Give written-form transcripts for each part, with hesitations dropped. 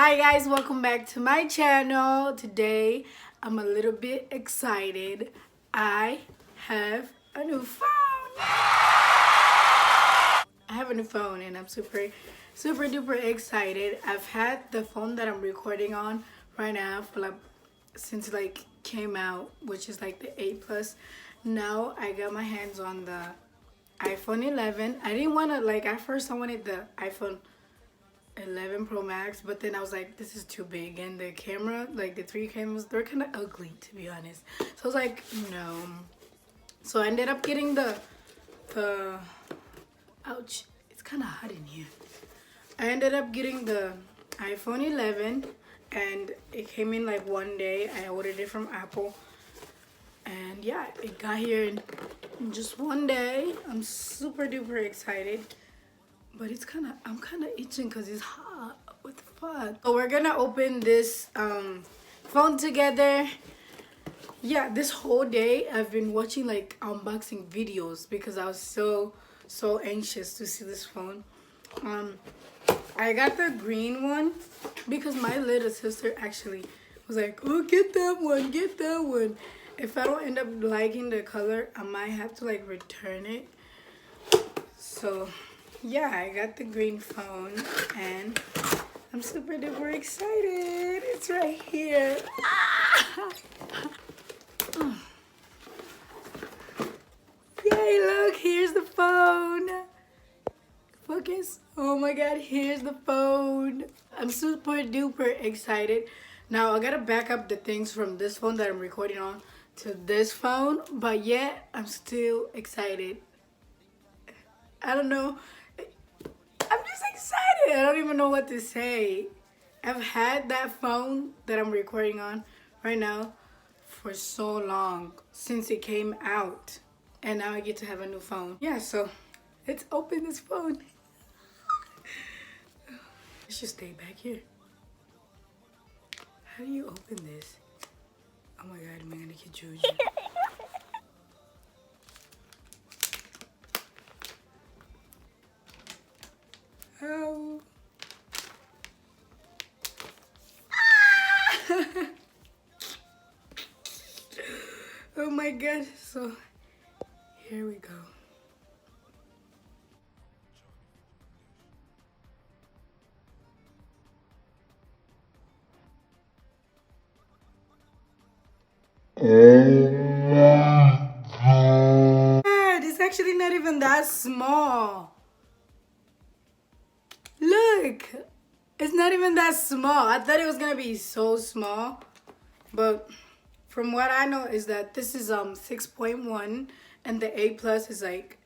Hi guys, welcome back to my channel. Today I'm a little bit excited. I have a new phone. I have a new phone and I'm super duper excited. I've had the phone that I'm recording on right now for since came out, which is like the 8 Plus. Now I got my hands on the iPhone 11. I didn't want to at first I wanted the iPhone 11 Pro Max, but then I was like, this is too big, and the camera, like the three cameras, they're kind of ugly, to be honest. So I was like, no. So I ended up getting the ouch, it's kind of hot in here. I ended up getting the iPhone 11, and it came in like one day. I ordered it from Apple, and yeah, it got here in just one day. I'm super duper excited. But I'm kind of itching because it's hot. What the fuck? So we're gonna open this phone together. Yeah, this whole day I've been watching like unboxing videos because I was so anxious to see this phone. I got the green one because my little sister actually was like, oh, get that one, get that one. If I don't end up liking the color, I might have to like return it. So yeah, I got the green phone and I'm super duper excited. It's right here. Yay, look, here's the phone. Focus. Oh my god, here's the phone. I'm super duper excited. Now I gotta back up the things from this phone that I'm recording on to this phone, but yet I'm still excited. I don't know. I'm just excited. I don't even know what to say. I've had that phone that I'm recording on right now for so long, since it came out. And now I get to have a new phone. Yeah, so let's open this phone. Let's just stay back here. How do you open this? Oh my god, am I gonna get Juju? Oh. Oh my god, so here we go. It's actually not even that small. Look, it's not even that small. I thought it was gonna be so small, but from what I know is that this is 6.1 and the 8 Plus is like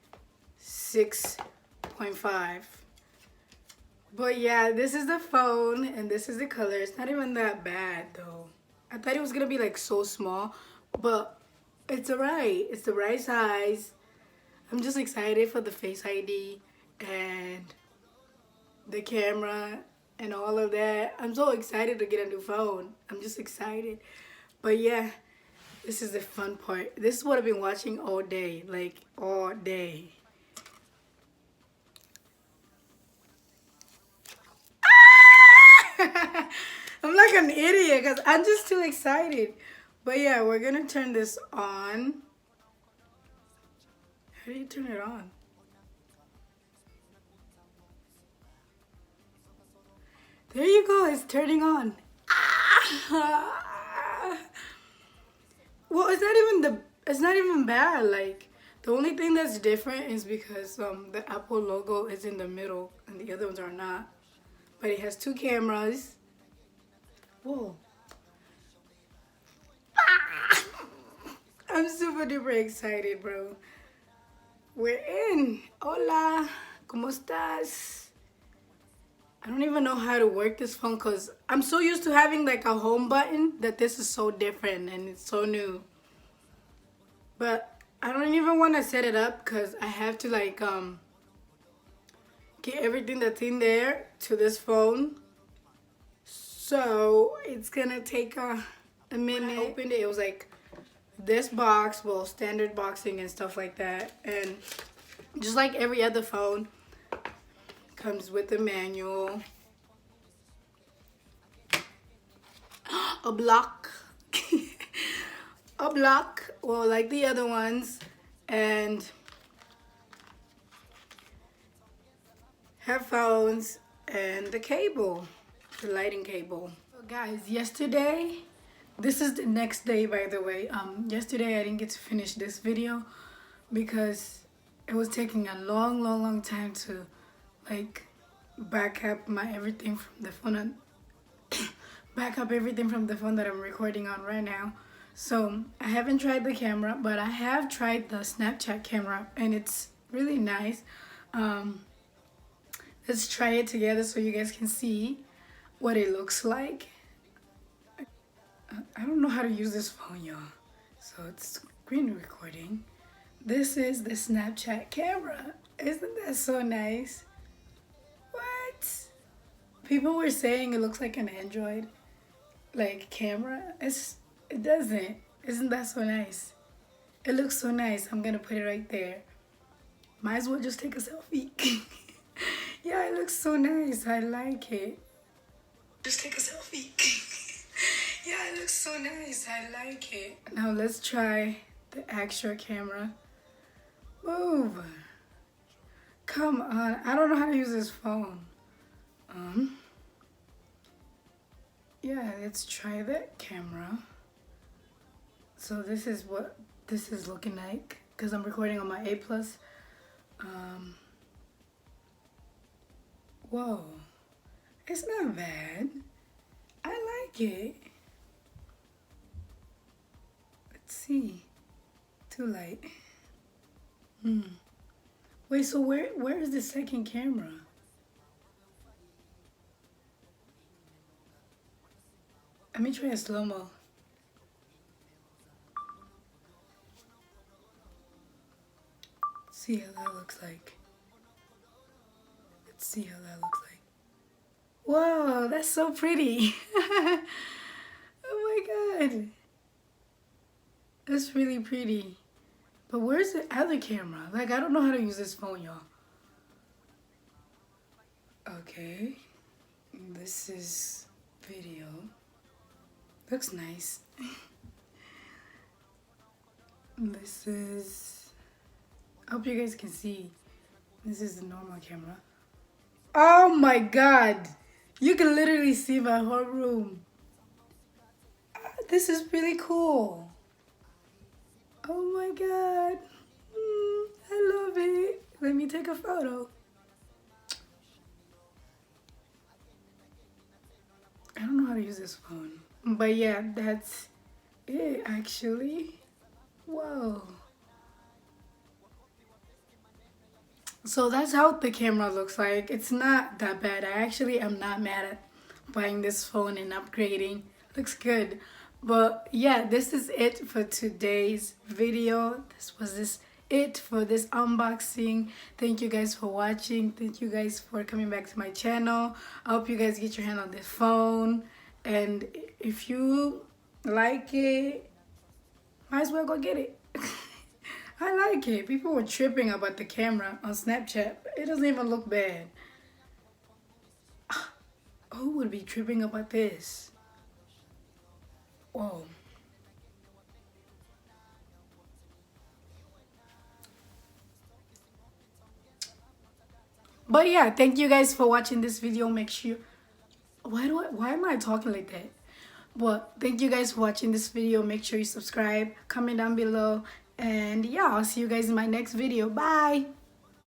6.5. But yeah, this is the phone and this is the color. It's not even that bad though. I thought it was gonna be like so small, but it's alright. It's the right size. I'm just excited for the Face ID and the camera and all of that. I'm so excited to get a new phone. I'm just excited. But yeah, this is the fun part. This is what I've been watching all day, like all day. I'm like an idiot because I'm just too excited. But yeah, we're gonna turn this on. How do you turn it on? There you go, it's turning on. Well, it's not even bad. Like, the only thing that's different is because the Apple logo is in the middle and the other ones are not. But it has two cameras. Whoa. I'm super duper excited, bro. We're in. Hola. ¿Cómo estás? I don't even know how to work this phone because I'm so used to having like a home button that this is so different and it's so new. But I don't even want to set it up because I have to like get everything that's in there to this phone. So it's gonna take a minute. When I opened it, it was like this box, well, standard boxing and stuff like that. And just like every other phone, comes with a manual. a block, a block, well, like the other ones, and headphones and the cable, the lighting cable. So guys, yesterday, this is the next day, by the way. Yesterday I didn't get to finish this video because it was taking a long time to like back up my everything from the phone and back up everything from the phone that I'm recording on right now. So I haven't tried the camera, but I have tried the Snapchat camera and it's really nice. Let's try it together so you guys can see what it looks like. I don't know how to use this phone, y'all. So it's screen recording. This is the Snapchat camera. Isn't that so nice? What? People were saying it looks like an Android like camera. It doesn't. Isn't that so nice? It looks so nice. I'm gonna put it right there. Might as well just take a selfie. Yeah, it looks so nice. I like it. Just take a selfie. Yeah, it looks so nice. I like it. Now let's try the actual camera. Move. Come on. I don't know how to use this phone. Yeah, let's try that camera. So this is what this is looking like because I'm recording on my A+. Whoa. It's not bad. I like it. Let's see. Too light. Wait, so where is the second camera? Let me try a slow-mo. See how that looks like. Let's see how that looks like. Whoa, that's so pretty. Oh my god. That's really pretty. But where's the other camera? Like, I don't know how to use this phone, y'all. Okay. This is video. Looks nice. This is... I hope you guys can see. This is the normal camera. Oh my god! You can literally see my whole room. This is really cool. Oh my god. I love it. Let me take a photo. I don't know how to use this phone. But yeah, that's it actually. Whoa. So that's how the camera looks like. It's not that bad. I actually am not mad at buying this phone and upgrading. Looks good. But yeah, this is it for today's video. This it for this unboxing. Thank you guys for watching. Thank you guys for coming back to my channel. I hope you guys get your hand on this phone. And if you like it, might as well go get it. I like it. People were tripping about the camera on Snapchat. It doesn't even look bad. Who would be tripping about this? Whoa. But yeah, thank you guys for watching this video. Make sure... Why am I talking like that? But thank you guys for watching this video. Make sure you subscribe, comment down below. And yeah, I'll see you guys in my next video. Bye.